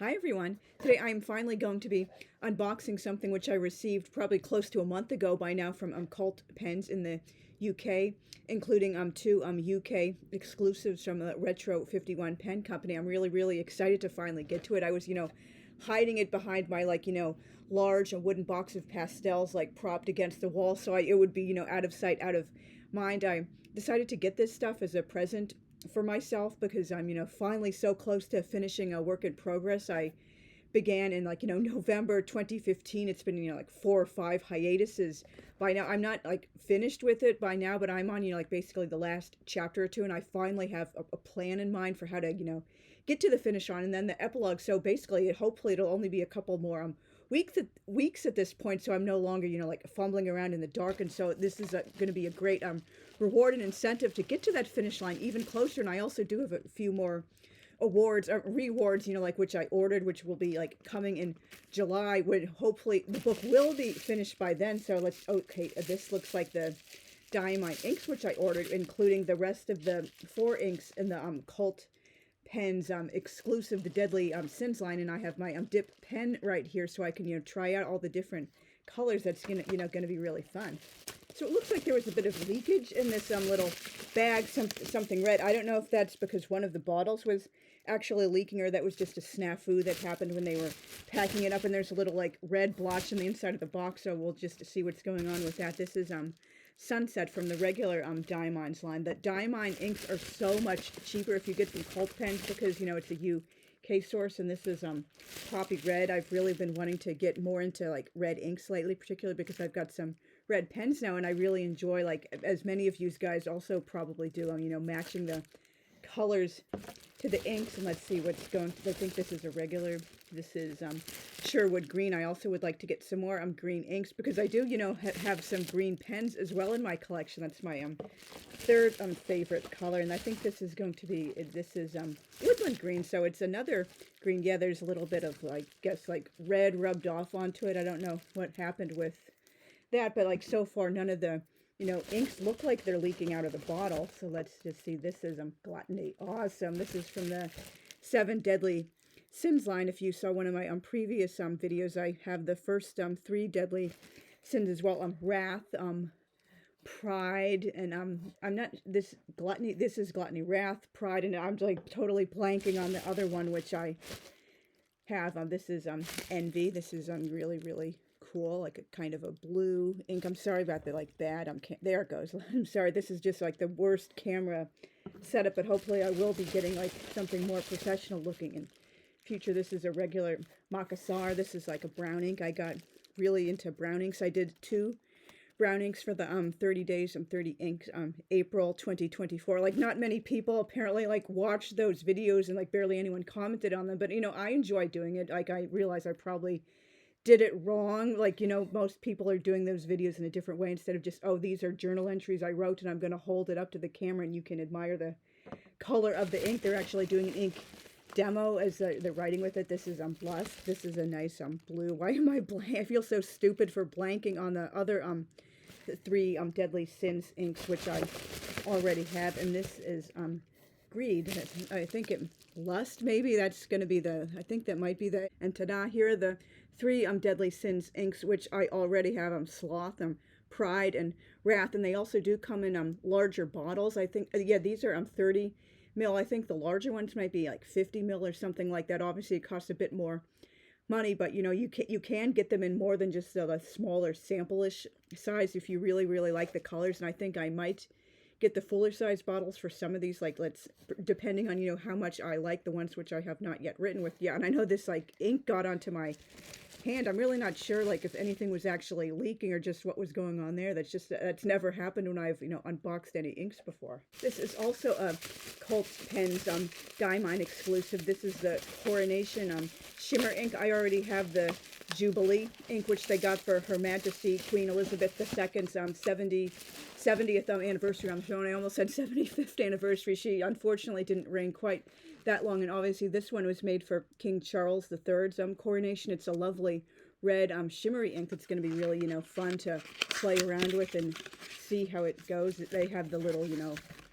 Hi everyone. Today I'm finally going to be unboxing something which I received probably close to a month ago by now from Cult Pens in the UK, including two UK exclusives from the Retro 51 Pen Company. I'm really excited to finally get to it. I was, hiding it behind my large wooden box of pastels propped against the wall so it would be, out of sight, out of mind. I decided to get this stuff as a present for myself because I'm, finally so close to finishing a work in progress. I began in November 2015. It's been, 4 or 5 hiatuses by now. I'm not finished with it by now, but I'm on, basically the last chapter or two, and I finally have a plan in mind for how to, get to the finish on, and then the epilogue. So basically, hopefully it'll only be a couple more weeks at this point, so I'm no longer fumbling around in the dark. And so this is going to be a great reward and incentive to get to that finish line even closer. And I also do have a few more awards rewards, which I ordered, which will be coming in July, when hopefully the book will be finished by then. So this looks like the Diamine inks which I ordered, including the rest of the 4 inks in the Cult Pens exclusive, the Deadly Sins line. And I have my dip pen right here, so I can try out all the different colors. That's gonna be really fun. So it looks like there was a bit of leakage in this little bag, something red. I don't know if that's because one of the bottles was actually leaking, or that was just a snafu that happened when they were packing it up. And there's a little red blotch on the inside of the box, so we'll just see what's going on with that. This is Sunset from the regular Diamines line. The Diamine inks are so much cheaper if you get them Cult Pens because it's a UK source, and this is Poppy Red. I've really been wanting to get more into red inks lately, particularly because I've got some red pens now, and I really enjoy, as many of you guys also probably do, matching the colors to the inks. And let's see what's going. I think this is a regular. This is Sherwood Green. I also would like to get some more green inks because I do, have some green pens as well in my collection. That's my third favorite color, and I think this is going to be, this is Woodland Green, so it's another green. Yeah, there's a little bit of red rubbed off onto it. I don't know what happened with that, but so far none of the inks look like they're leaking out of the bottle. So let's just see. This is Gluttony. Awesome. This is from the 7 Deadly Sins line. If you saw one of my previous videos, I have the first 3 Deadly Sins as well. Wrath, Pride, and I'm not, this Gluttony, this is Gluttony, Wrath, Pride, and I'm totally blanking on the other one which I have. This is Envy. This is really cool, a kind of a blue ink. I'm sorry about the bad there it goes. I'm sorry, this is just the worst camera setup, but hopefully I will be getting something more professional looking in future. This is a regular Makassar. This is a brown ink. I got really into brown inks. I did 2 brown inks for the 30 days 30 inks April 2024. Not many people apparently watched those videos, and barely anyone commented on them, but I enjoy doing it. I realize I probably did it wrong. Most people are doing those videos in a different way, instead of just, oh, these are journal entries I wrote and I'm going to hold it up to the camera and you can admire the color of the ink. They're actually doing an ink demo as they're writing with it. This is Blessed. This is a nice blue. Why am I blank? I feel so stupid for blanking on the other the 3 Deadly Sins inks which I already have. And this is Greed. I think it Lust, maybe that's going to be the, I think that might be the, and ta-da, here are the 3 Deadly Sins inks which I already have. Sloth, Pride, and Wrath, and they also do come in larger bottles. I think, yeah, these are 30 mil. I think the larger ones might be 50 mil or something like that. Obviously it costs a bit more money, but you can get them in more than just the smaller sample-ish size if you really like the colors. And I think I might get the fuller size bottles for some of these, depending on how much I like the ones which I have not yet written with. Yeah, and I know this ink got onto my hand. I'm really not sure if anything was actually leaking or just what was going on there. That's never happened when I've unboxed any inks before. This is also a Cult Pens Diamine exclusive. This is the Coronation shimmer ink. I already have the Jubilee ink which they got for Her Majesty Queen Elizabeth II's 70th anniversary on the show, and I almost said 75th anniversary. She unfortunately didn't reign quite that long, and obviously this one was made for King Charles III's coronation. It's a lovely red shimmery ink that's going to be really fun to play around with and see how it goes. They have the little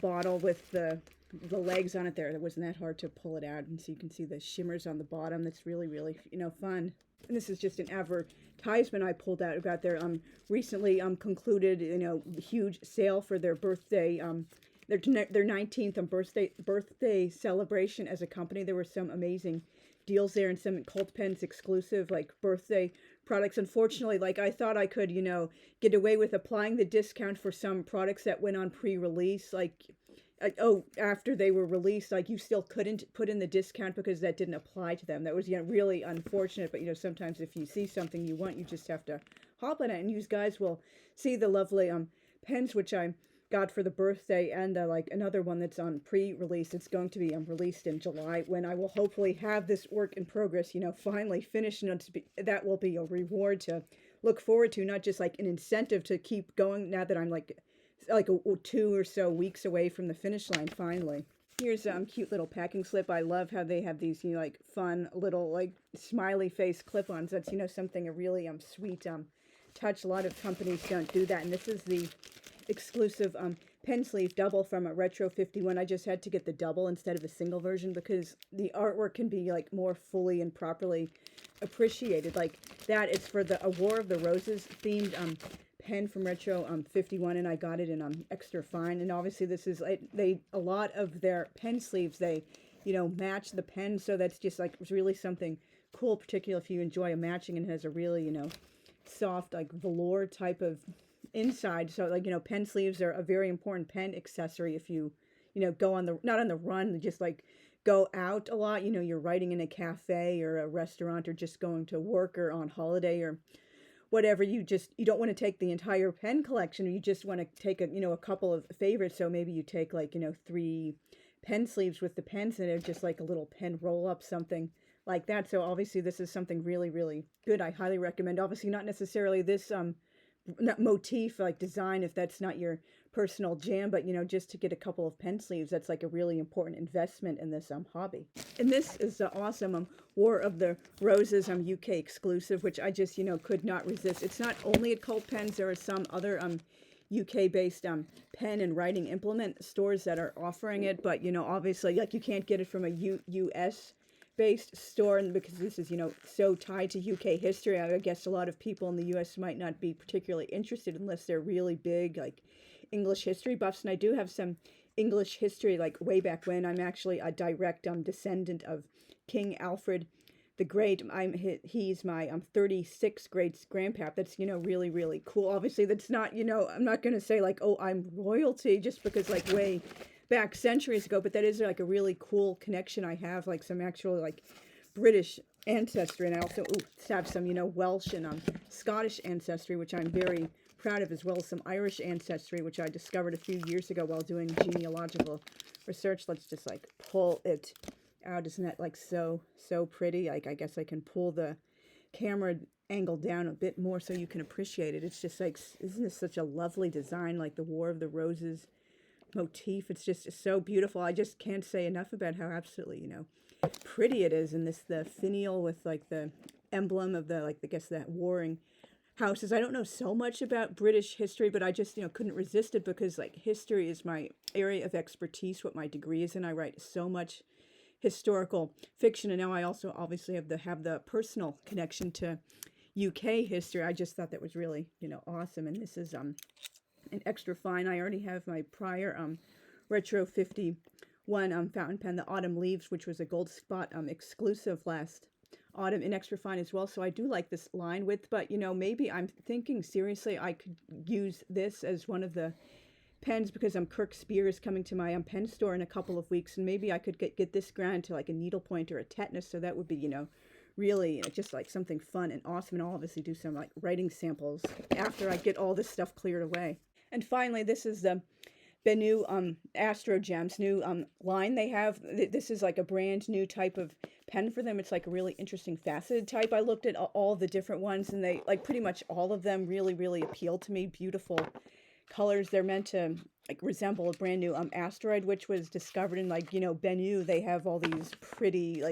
bottle with the the legs on it there. It wasn't that hard to pull it out. And so you can see the shimmers on the bottom. That's really, really, fun. And this is just an advertisement I pulled out about their recently concluded, huge sale for their birthday, their 19th birthday celebration as a company. There were some amazing deals there and some Cult Pens exclusive like birthday products. Unfortunately, like I thought I could, get away with applying the discount for some products that went on pre-release, after they were released, like you still couldn't put in the discount because that didn't apply to them. That was, really unfortunate. But, sometimes if you see something you want, you just have to hop on it. And you guys will see the lovely pens, which I got for the birthday, and another one that's on pre-release. It's going to be released in July, when I will hopefully have this work in progress, finally finished. And that will be a reward to look forward to, not just like an incentive to keep going now that I'm like 2 or so weeks away from the finish line finally. Here's a cute little packing slip. I love how they have these fun little smiley face clip-ons. That's something a really sweet touch. A lot of companies don't do that, and this is the exclusive pen sleeve double from a Retro 51. I just had to get the double instead of a single version because the artwork can be more fully and properly appreciated like that. It's for the War of the Roses themed pen from Retro 51, and I got it in extra fine. And obviously this is a lot of their pen sleeves, they match the pen, so that's just really something cool, particularly if you enjoy a matching and has a really soft velour type of inside. So pen sleeves are a very important pen accessory if you go on the not on the run, just go out a lot, you're writing in a cafe or a restaurant or just going to work or on holiday or whatever. You don't want to take the entire pen collection, or you just want to take a couple of favorites. So maybe you take 3 pen sleeves with the pens in it, just a little pen roll up, something like that. So obviously this is something really, really good. I highly recommend. Obviously not necessarily this motif design if that's not your personal jam, but just to get a couple of pen sleeves, that's a really important investment in this hobby. And this is the awesome War of the Roses UK exclusive, which I just could not resist. It's not only at Cult Pens, there are some other UK based pen and writing implement stores that are offering it, but obviously you can't get it from a US based store, and because this is so tied to UK history, I guess a lot of people in the US might not be particularly interested unless they're really big English history buffs. And I do have some English history way back when. I'm actually a direct descendant of King Alfred the Great. He's my 36th great grandpap. That's really, really cool. Obviously that's not I'm not going to say oh, I'm royalty just because way back centuries ago, but that is a really cool connection. I have some actual British ancestry, and I also have some Welsh and Scottish ancestry, which I'm very proud of, as well as some Irish ancestry, which I discovered a few years ago while doing genealogical research. Let's just pull it out. Isn't that so pretty? I guess I can pull the camera angle down a bit more so you can appreciate it. It's just isn't this such a lovely design, the War of the Roses motif? It's just so beautiful. I just can't say enough about how absolutely pretty it is. And the finial with the emblem of the I guess that warring houses. I don't know so much about British history, but I just couldn't resist it because history is my area of expertise, what my degree is in. I write so much historical fiction, and now I also obviously have the personal connection to UK history. I just thought that was really awesome. And this is an extra fine. I already have my prior Retro 51 fountain pen, the Autumn Leaves, which was a gold spot exclusive last autumn, in extra fine as well. So I do like this line width, but maybe I'm thinking seriously I could use this as one of the pens because Kirk Spear is coming to my pen store in a couple of weeks, and maybe I could get this ground to a needlepoint or a tetanus. So that would be really just something fun and awesome. And I'll obviously do some writing samples after I get all this stuff cleared away. And finally, this is the BENU Astrogems new line they have. This is a brand new type of pen for them. It's a really interesting faceted type. I looked at all the different ones, and they pretty much all of them really, really appeal to me. Beautiful colors. They're meant to resemble a brand new asteroid, which was discovered in BENU. They have all these pretty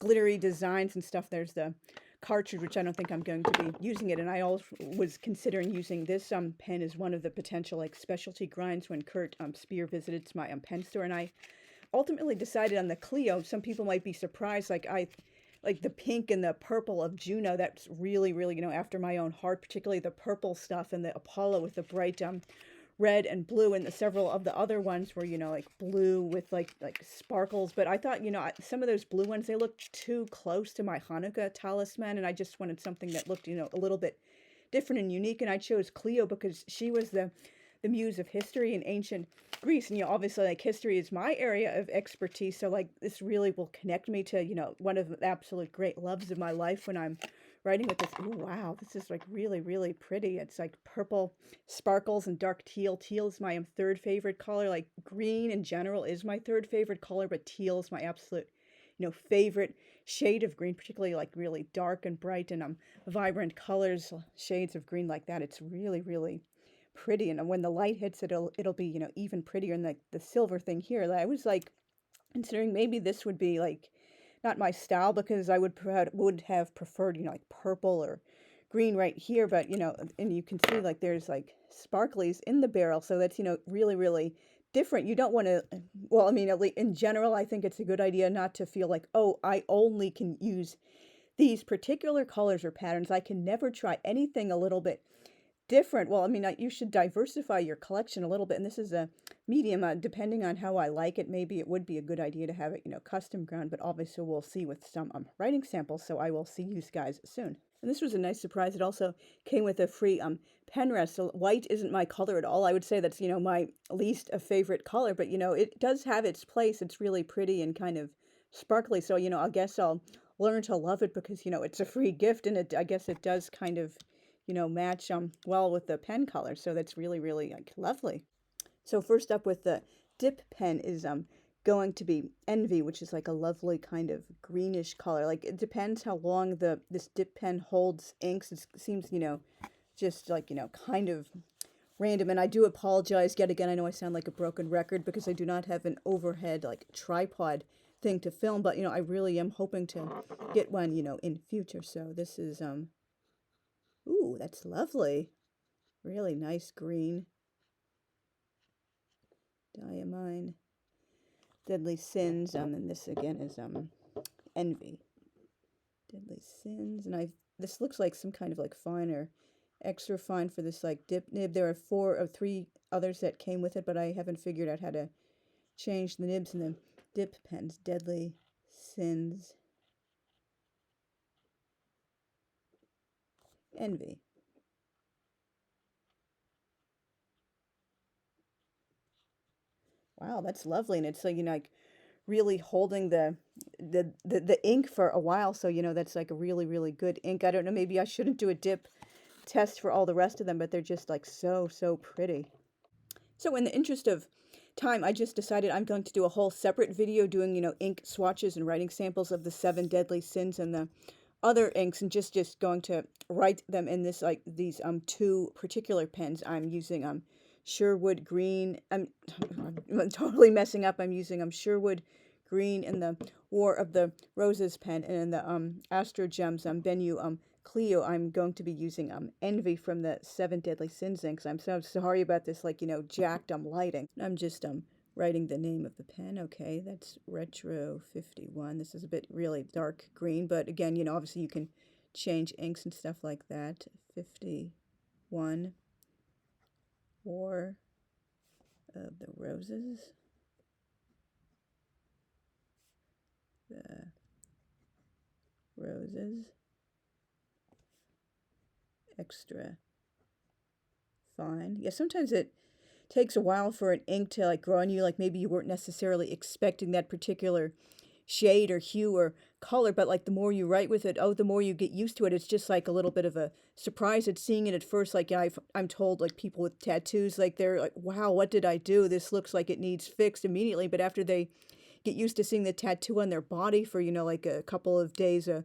glittery designs and stuff. There's the cartridge, which I don't think I'm going to be using it. And I also was considering using this pen as one of the potential like specialty grinds when Kurt Spear visited my pen store. And I ultimately decided on the Klio. Some people might be surprised, like the pink and the purple of Juno. That's really, really, after my own heart, particularly the purple stuff, and the Apollo with the bright red and blue, and several of the other ones were, like blue with like sparkles. But I thought, some of those blue ones, they looked too close to my Hanukkah talisman, and I just wanted something that looked, a little bit different and unique. And I chose Klio because she was the muse of history in ancient Greece. And, obviously, like, history is my area of expertise. So, like, this really will connect me to, one of the absolute great loves of my life when I'm writing with this. Ooh, wow, this is, like, really, really pretty. It's, like, purple sparkles and dark teal. Teal is my third favorite color. Like, green in general is my third favorite color, but teal is my absolute, favorite shade of green, particularly, like, really dark and bright and vibrant colors, shades of green like that. It's really, really pretty, and when the light hits it, it'll be, even prettier. And the silver thing here, I was like considering maybe this would be like not my style, because I would have preferred, like purple or green right here, but and you can see like there's like sparklies in the barrel, so that's really, really different. You don't want to, well, I mean, at least in general, I think it's a good idea not to feel like, oh, I only can use these particular colors or patterns. I can never try anything a little bit different. Well, I mean, you should diversify your collection a little bit. And this is a medium, depending on how I like it, maybe it would be a good idea to have it, custom ground, but obviously we'll see with some writing samples. So I will see you guys soon. And this was a nice surprise. It also came with a free pen rest. So white isn't my color at all. I would say that's, my least favorite color, but, it does have its place. It's really pretty and kind of sparkly. So, I guess I'll learn to love it because, it's a free gift, and I guess it does kind of, match well with the pen color. So that's really, really like lovely. So first up with the dip pen is going to be Envy, which is like a lovely kind of greenish color. Like, it depends how long this dip pen holds inks. It seems, just like, kind of random. And I do apologize yet again. I know I sound like a broken record because I do not have an overhead like tripod thing to film, but I really am hoping to get one, in future. So this is ooh, that's lovely. Really nice green. Diamine. Deadly Sins. And this again is Envy. Deadly Sins. And this looks like some kind of like fine or extra fine for this like dip nib. There are 3 others that came with it, but I haven't figured out how to change the nibs in the dip pens. Deadly Sins. Envy. Wow, that's lovely. And it's like, like really holding the ink for a while. So, that's like a really, really good ink. I don't know, maybe I shouldn't do a dip test for all the rest of them, but they're just like so, so pretty. So in the interest of time, I just decided I'm going to do a whole separate video doing, ink swatches and writing samples of the 7 deadly sins and the other inks, and just going to write them in this like these 2 particular pens. I'm using Sherwood Green. I'm totally messing up. I'm using Sherwood Green in the War of the Roses pen, and in the Astrogems BENU Klio, I'm going to be using Envy from the 7 Deadly Sins inks. I'm so sorry about this, like, jacked lighting. I'm just writing the name of the pen. Okay, that's Retro 51. This is a bit really dark green, but again, obviously you can change inks and stuff like that. 51. War of the Roses. The Roses. Extra fine. Yeah, sometimes it takes a while for an ink to like grow on you. Like, maybe you weren't necessarily expecting that particular shade or hue or color, but like the more you write with it, the more you get used to it. It's just like a little bit of a surprise at seeing it at first. Like, I'm told, like, people with tattoos, like, they're like, wow, what did I do? This looks like it needs fixed immediately. But after they get used to seeing the tattoo on their body for, like a couple of days, a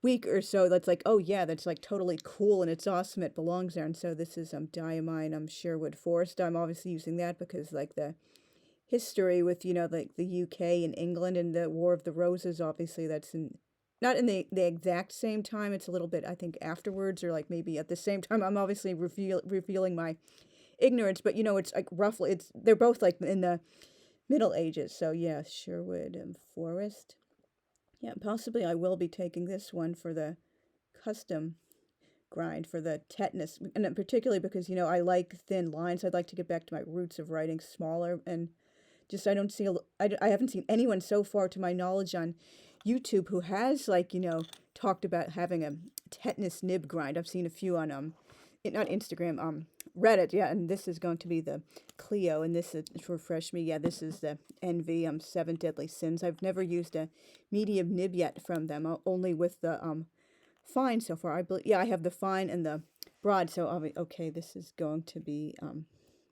week or so, that's like, oh yeah, that's like totally cool and it's awesome, it belongs there. And so this is Diamine, Sherwood Forest. I'm obviously using that because like the history with, like the UK and England and the War of the Roses, obviously that's in not in the exact same time. It's a little bit, I think, afterwards, or like maybe at the same time. I'm obviously revealing my ignorance, but you know, it's like roughly, they're both like in the Middle Ages. So yeah, Sherwood and Forest. Yeah, possibly I will be taking this one for the custom grind for the tetanus, and particularly because, you know, I like thin lines. I'd like to get back to my roots of writing smaller, and just I don't see I haven't seen anyone so far, to my knowledge, on YouTube who has, like, you know, talked about having a tetanus nib grind. I've seen a few on not Instagram, Reddit. Yeah, and this is going to be the Klio, and this is, to refresh me, yeah, this is the NV 7 Deadly Sins. I've never used a medium nib yet from them, only with the fine so far. I believe, yeah, I have the fine and the broad. So okay, this is going to be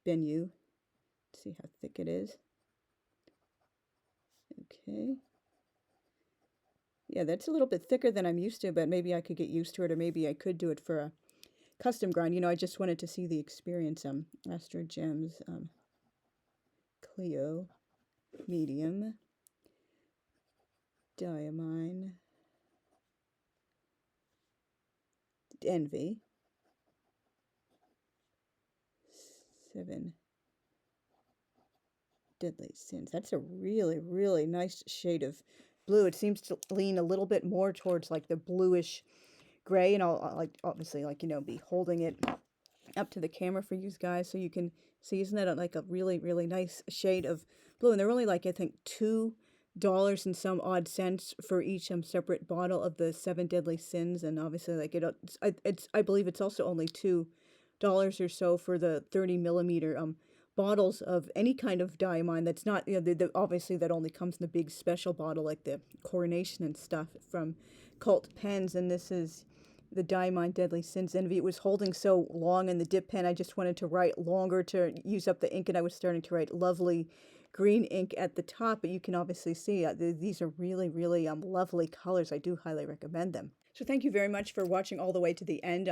BENU. Let's see how thick it is. Okay. Yeah, that's a little bit thicker than I'm used to, but maybe I could get used to it, or maybe I could do it for a custom grind. You know, I just wanted to see the experience. Astrogems, Klio, medium, Diamine, Envy, 7 Deadly Sins. That's a really, really nice shade of blue. It seems to lean a little bit more towards like the bluish gray, and I'll like obviously, like, you know, be holding it up to the camera for you guys so you can see. Isn't that like a really, really nice shade of blue? And they're only like, I think, $2 and some odd cents for each separate bottle of the 7 Deadly Sins, and obviously, like, I believe it's also only $2 or so for the 30 millimeter bottles of any kind of Diamine that's not, you know, obviously that only comes in the big special bottle, like the Coronation and stuff from Cult Pens. And this is the Diamine Deadly Sins Envy. It was holding so long in the dip pen, I just wanted to write longer to use up the ink, and I was starting to write lovely green ink at the top. But you can obviously see these are really, really lovely colors. I do highly recommend them. So thank you very much for watching all the way to the end.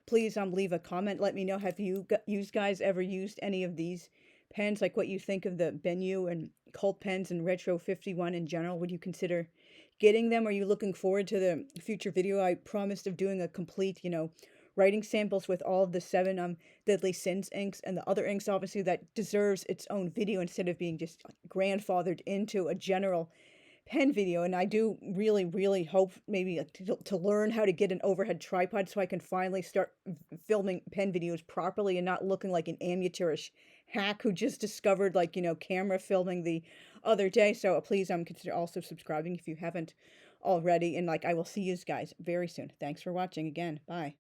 Please leave a comment. Let me know, have you guys ever used any of these pens? Like, what you think of the BENU and Cult Pens and Retro 51 in general. Would you consider getting them? Are you looking forward to the future video I promised of doing a complete, you know, writing samples with all of the 7 Deadly Sins inks, and the other inks, obviously, that deserves its own video instead of being just grandfathered into a general pen video. And I do really, really hope maybe to learn how to get an overhead tripod so I can finally start filming pen videos properly and not looking like an amateurish hack who just discovered, like, you know, camera filming the other day. So please consider also subscribing if you haven't already, and like, I will see you guys very soon. Thanks for watching again. Bye.